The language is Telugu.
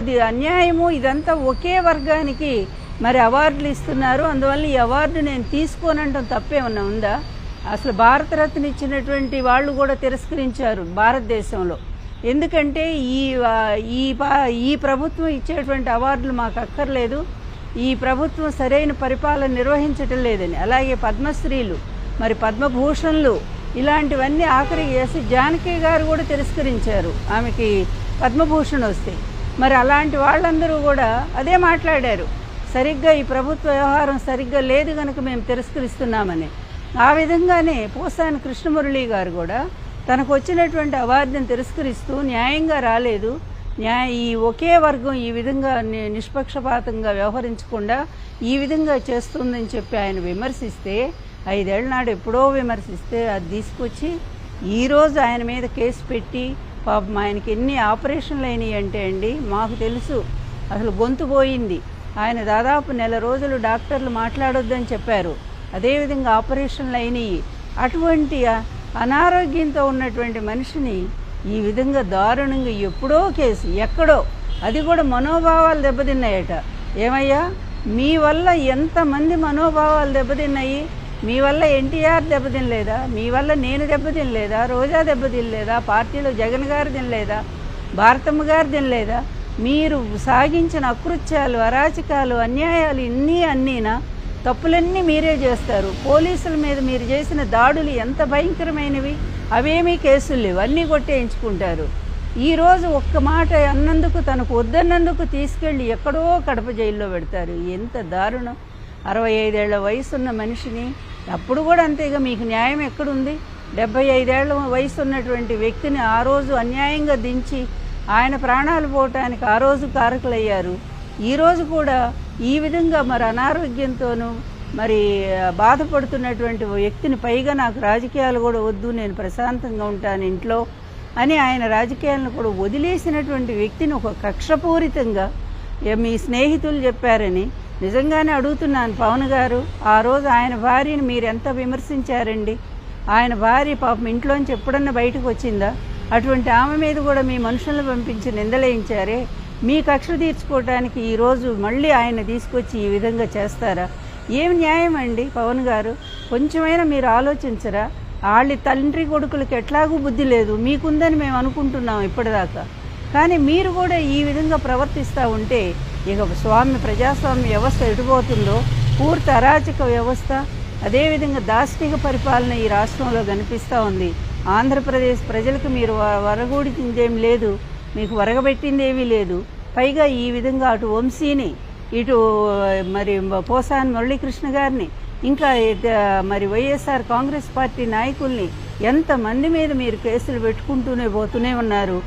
ఇది అన్యాయము. ఇదంతా ఒకే వర్గానికి మరి అవార్డులు ఇస్తున్నారు. అందువల్ల ఈ అవార్డు నేను తీసుకోనంటాం తప్పేమన్నా ఉందా? అసలు భారతరత్న ఇచ్చినటువంటి వాళ్ళు కూడా తిరస్కరించారు భారతదేశంలో. ఎందుకంటే ఈ ప్రభుత్వం ఇచ్చేటువంటి అవార్డులు మాకు అక్కర్లేదు, ఈ ప్రభుత్వం సరైన పరిపాలన నిర్వహించటం లేదని. అలాగే పద్మశ్రీలు, మరి పద్మభూషణ్లు ఇలాంటివన్నీ ఆఖరికి చేసి జానకి గారు కూడా తిరస్కరించారు ఆమెకి పద్మభూషణ్ వస్తే. మరి అలాంటి వాళ్ళందరూ కూడా అదే మాట్లాడారు, సరిగ్గా ఈ ప్రభుత్వ వ్యవహారం సరిగ్గా లేదు కనుక మేము తిరస్కరిస్తున్నామని. ఆ విధంగానే పోసాని కృష్ణమురళి గారు కూడా తనకు వచ్చినటువంటి అవార్డుని తిరస్కరిస్తూ న్యాయంగా రాలేదు, ఈ ఒకే వర్గం ఈ విధంగా నిష్పక్షపాతంగా వ్యవహరించకుండా ఈ విధంగా చేస్తుందని చెప్పి ఆయన విమర్శిస్తే, 5 ఏళ్ల నాడు ఎప్పుడో విమర్శిస్తే అది తీసుకొచ్చి ఈరోజు ఆయన మీద కేసు పెట్టి పాపం ఆయనకి ఎన్ని ఆపరేషన్లు అయినాయి అంటే అండి మాకు తెలుసు. అసలు గొంతు పోయింది. ఆయన దాదాపు 1 నెల రోజులు డాక్టర్లు మాట్లాడొద్దని చెప్పారు. అదేవిధంగా ఆపరేషన్లు అయినాయి. అటువంటి అనారోగ్యంతో ఉన్నటువంటి మనిషిని ఈ విధంగా దారుణంగా ఎప్పుడో కేసు ఎక్కడో, అది కూడా మనోభావాలు దెబ్బతిన్నాయట. ఏమయ్యా, మీ వల్ల ఎంతమంది మనోభావాలు దెబ్బతిన్నాయి? మీ వల్ల ఎన్టీఆర్ దెబ్బతినలేదా? మీ వల్ల నేను దెబ్బతినలేదా? రోజా దెబ్బతినలేదా? పార్టీలో జగన్ గారు తినలేదా? భారతమ్మ గారు తినలేదా? మీరు సాగించిన అకృత్యాలు, అరాచకాలు, అన్యాయాలు అన్నీనా? తప్పులన్నీ మీరే చేస్తారు. పోలీసుల మీద మీరు చేసిన దాడులు ఎంత భయంకరమైనవి, అవేమీ కేసులు లేవు, అన్నీ కొట్టేయించుకుంటారు. ఈరోజు ఒక్క మాట అన్నందుకు, తనకు వద్దన్నందుకు తీసుకెళ్ళి ఎక్కడో కడప జైల్లో పెడతారు. ఎంత దారుణం! 65 ఏళ్ల వయసున్న మనిషిని అప్పుడు కూడా అంతేగా, మీకు న్యాయం ఎక్కడుంది? 75 ఏళ్ల వయసు ఉన్నటువంటి వ్యక్తిని ఆ రోజు అన్యాయంగా దించి ఆయన ప్రాణాలు పోవటానికి ఆ రోజు కారకులయ్యారు. ఈరోజు కూడా ఈ విధంగా మరి అనారోగ్యంతోనూ మరి బాధపడుతున్నటువంటి వ్యక్తిని, పైగా నాకు రాజకీయాలు కూడా వద్దు, నేను ప్రశాంతంగా ఉంటాను ఇంట్లో అని ఆయన రాజకీయాలను కూడా వదిలేసినటువంటి వ్యక్తిని ఒక కక్షపూరితంగా మీ స్నేహితులు చెప్పారని నిజంగానే అడుగుతున్నాను. పవన్ గారు, ఆ రోజు ఆయన భార్యని మీరు ఎంత విమర్శించారండి? ఆయన భార్య పాపం ఇంట్లోంచి ఎప్పుడన్నా బయటకు వచ్చిందా? అటువంటి ఆమె మీద కూడా మీ మనుషులను పంపించి నిందలేయించారే. మీ కక్ష తీర్చుకోవడానికి ఈరోజు మళ్ళీ ఆయన తీసుకొచ్చి ఈ విధంగా చేస్తారా? ఏం న్యాయం అండి పవన్ గారు? కొంచెమైనా మీరు ఆలోచించరా? వాళ్ళ తండ్రి కొడుకులకి ఎట్లాగూ బుద్ధి లేదు, మీకుందని మేము అనుకుంటున్నాం ఇప్పటిదాకా. కానీ మీరు కూడా ఈ విధంగా ప్రవర్తిస్తూ ఉంటే ఇక ప్రజాస్వామ్య వ్యవస్థ ఎటుపోతుందో, పూర్తి అరాచక వ్యవస్థ, అదేవిధంగా దాష్టిక పరిపాలన ఈ రాష్ట్రంలో కనిపిస్తూ ఉంది. ఆంధ్రప్రదేశ్ ప్రజలకు మీరు వరగూడిందేం లేదు, మీకు వరగబెట్టింది ఏమీ లేదు. పైగా ఈ విధంగా అటు వంశీని, ఇటు మరి పోసాని మురళీకృష్ణ గారిని, ఇంకా మరి వైఎస్ఆర్ కాంగ్రెస్ పార్టీ నాయకుల్ని ఎంతమంది మీద మీరు కేసులు పెట్టుకుంటూనే పోతూనే ఉన్నారు.